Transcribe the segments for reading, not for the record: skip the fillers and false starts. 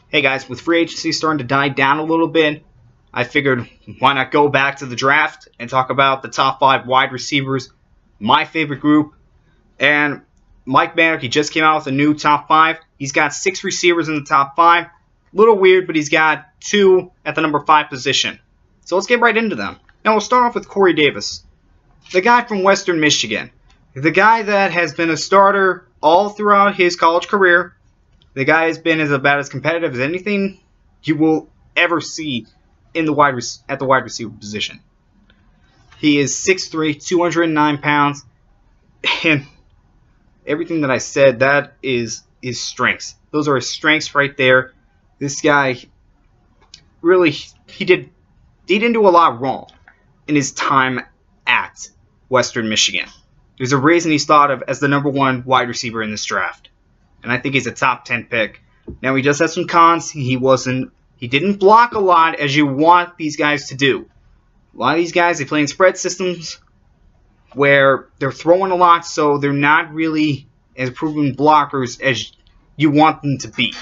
Hey guys, with free agency starting to die down a little bit, I figured why not go back to the draft and talk about the top 5 wide receivers, my favorite group. And Mike Bannock, he just came out with a new top 5. He's got 6 receivers in the top 5. A little weird, but he's got 2 at the number 5 position. So let's get right into them. Now we'll start off with Corey Davis, the guy from Western Michigan. The guy that has been a starter all throughout his college career. The guy has been about as competitive as anything you will ever see in the at the wide receiver position. He is 6'3", 209 pounds, and everything that I said, that is his strengths. Those are his strengths right there. This guy, really, he didn't do a lot wrong in his time at Western Michigan. There's a reason he's thought of as the number 1 wide receiver in this draft. And I think he's a top 10 pick. Now, he does have some cons. He didn't block a lot as you want these guys to do. A lot of these guys, they play in spread systems where they're throwing a lot, so they're not really as proven blockers as you want them to be.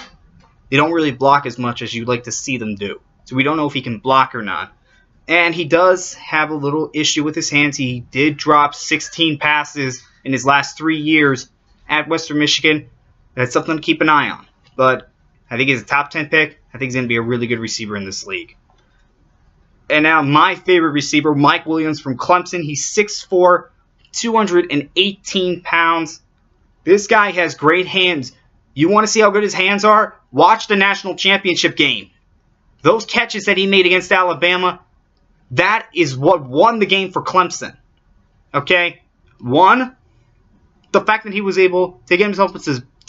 They don't really block as much as you'd like to see them do. So we don't know if he can block or not. And he does have a little issue with his hands. He did drop 16 passes in his last 3 years at Western Michigan. That's something to keep an eye on. But I think he's a top 10 pick. I think he's going to be a really good receiver in this league. And now my favorite receiver, Mike Williams from Clemson. He's 6'4", 218 pounds. This guy has great hands. You want to see how good his hands are? Watch the national championship game. Those catches that he made against Alabama, that is what won the game for Clemson. Okay? 1, the fact that he was able to get himself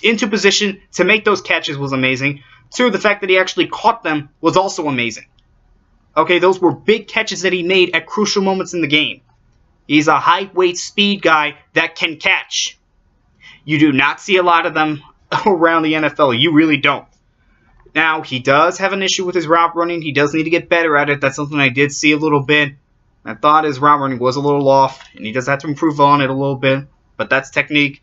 into position to make those catches was amazing. 2, the fact that he actually caught them was also amazing. Okay, those were big catches that he made at crucial moments in the game. He's a height-weight speed guy that can catch. You do not see a lot of them around the NFL. You really don't. Now, he does have an issue with his route running. He does need to get better at it. That's something I did see a little bit. I thought his route running was a little off, and he does have to improve on it a little bit. But that's technique.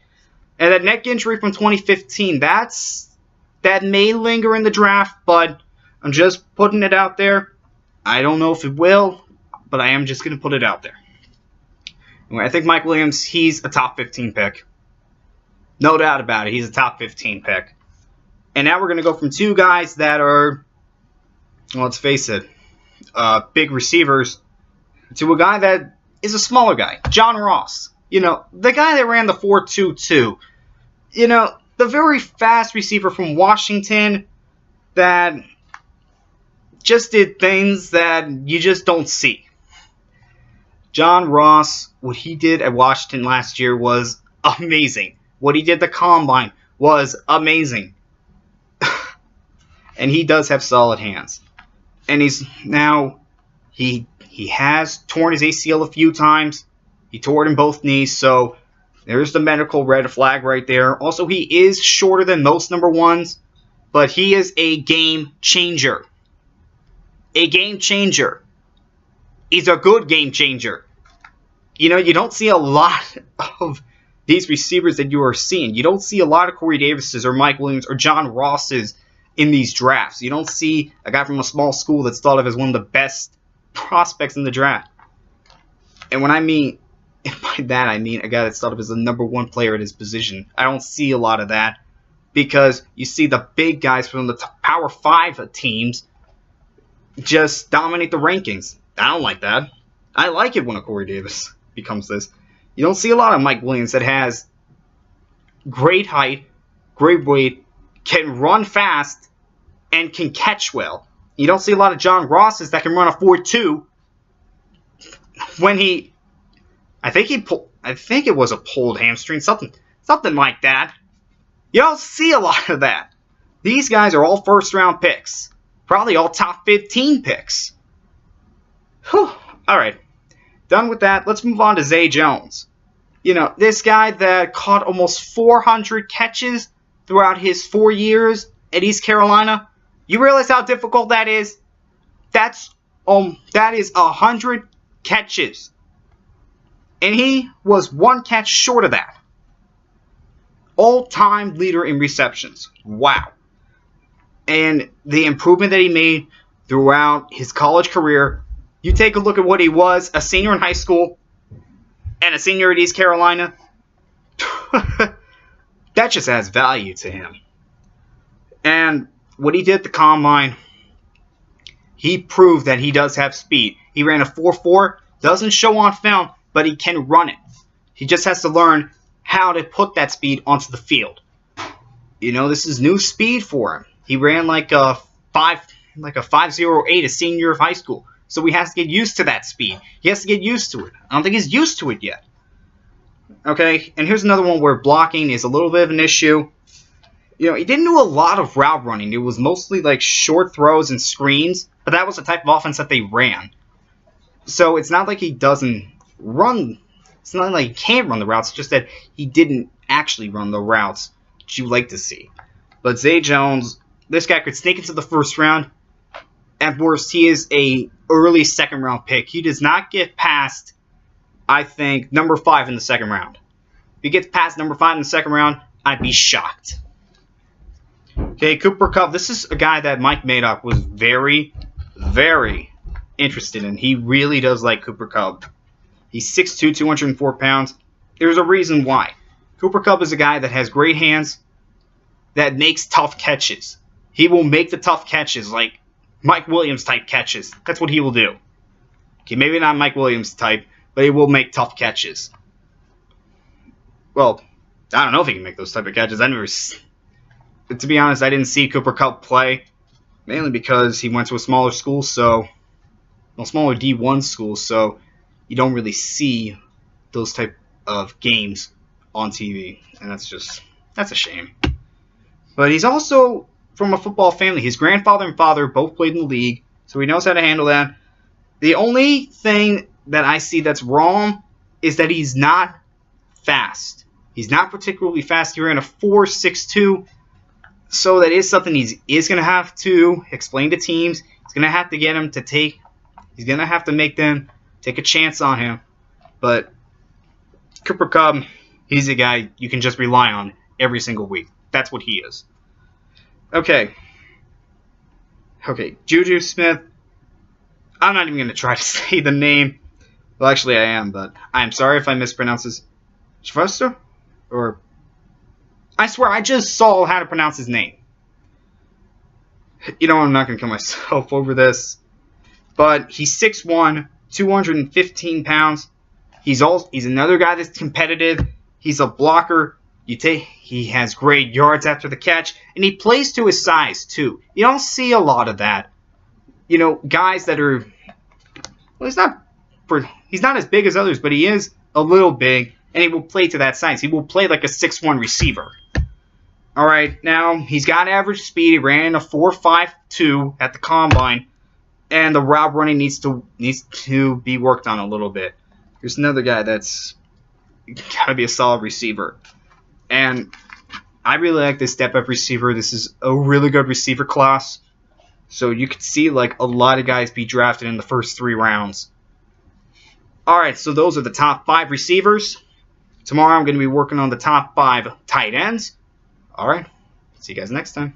And that neck injury from 2015, that may linger in the draft, but I'm just putting it out there. I don't know if it will, but I am just going to put it out there. Anyway, I think Mike Williams, he's a top 15 pick. No doubt about it, he's a top 15 pick. And now we're going to go from 2 guys that are, well, let's face it, big receivers, to a guy that is a smaller guy, John Ross. You know, the guy that ran the 4.22. You know, the very fast receiver from Washington that just did things that you just don't see. John Ross, what he did at Washington last year was amazing. What he did at the Combine was amazing. And he does have solid hands. And he has torn his ACL a few times. He tore it in both knees, so there's the medical red flag right there. Also, he is shorter than most number 1s, but he is a game changer. A game changer. He's a good game changer. You know, you don't see a lot of these receivers that you are seeing. You don't see a lot of Corey Davises or Mike Williams or John Rosses in these drafts. You don't see a guy from a small school that's thought of as one of the best prospects in the draft. And by that, I mean a guy that's thought of as the number 1 player at his position. I don't see a lot of that because you see the big guys from the Power 5 teams just dominate the rankings. I don't like that. I like it when a Corey Davis becomes this. You don't see a lot of Mike Williams that has great height, great weight, can run fast, and can catch well. You don't see a lot of John Rosses that can run a 4.2 when I think it was a pulled hamstring, something like that. You don't see a lot of that. These guys are all first-round picks. Probably all top 15 picks. Whew. All right. Done with that. Let's move on to Zay Jones. You know, this guy that caught almost 400 catches throughout his 4 years at East Carolina. You realize how difficult that is? That is 100 catches. And he was 1 catch short of that. All-time leader in receptions. Wow. and the improvement that he made throughout his college career. You take a look at what he was, a senior in high school and a senior at East Carolina. That just adds value to him. And what he did at the Combine, he proved that he does have speed. He ran a 4.4, doesn't show on film, but he can run it. He just has to learn how to put that speed onto the field. You know, this is new speed for him. He ran like a 5.08 a senior of high school. So he has to get used to that speed. He has to get used to it. I don't think he's used to it yet. Okay, and here's another one where blocking is a little bit of an issue. You know, he didn't do a lot of route running. It was mostly like short throws and screens, but that was the type of offense that they ran. So it's not like he doesn't run. It's not like he can't run the routes. It's just that he didn't actually run the routes that you like to see. But Zay Jones, this guy could sneak into the first round. At worst, he is a early second-round pick. He does not get past, I think, number 5 in the second round. If he gets past number 5 in the second round, I'd be shocked. Okay, Cooper Kupp. This is a guy that Mike Madoff was very, very interested in. He really does like Cooper Kupp. He's 6'2", 204 pounds. There's a reason why. Cooper Kupp is a guy that has great hands, that makes tough catches. He will make the tough catches, like Mike Williams type catches. That's what he will do. Okay, maybe not Mike Williams type, but he will make tough catches. Well, I don't know if he can make those type of catches. But to be honest, I didn't see Cooper Kupp play, mainly because he went to a smaller school, smaller D1 school, so you don't really see those type of games on TV, and that's a shame. But he's also from a football family. His grandfather and father both played in the league, so he knows how to handle that. The only thing that I see that's wrong is that he's not fast. He's not particularly fast. He ran a 4.62, so that is something he is going to have to explain to teams. He's going to have to get him to take. He's going to have to make them take a chance on him. But Cooper Kupp, he's a guy you can just rely on every single week. That's what he is. Okay, Juju Smith. I'm not even going to try to say the name. Well, actually, I am, but I'm sorry if I mispronounce his. Schwester? Or. I swear, I just saw how to pronounce his name. You know, I'm not going to kill myself over this. But he's 6'1", 215 pounds. He's another guy that's competitive. He's a blocker. He has great yards after the catch, and he plays to his size too. You don't see a lot of that. You know, guys that are. Well, he's not as big as others, but he is a little big, and he will play to that size. He will play like a 6'1" receiver. All right, now he's got average speed. He ran a 4.52 at the Combine, and the route running needs to be worked on a little bit. Here's another guy that's got to be a solid receiver. And I really like this step-up receiver. This is a really good receiver class. So you could see like a lot of guys be drafted in the first 3 rounds. Alright, so those are the top 5 receivers. Tomorrow I'm going to be working on the top 5 tight ends. Alright, see you guys next time.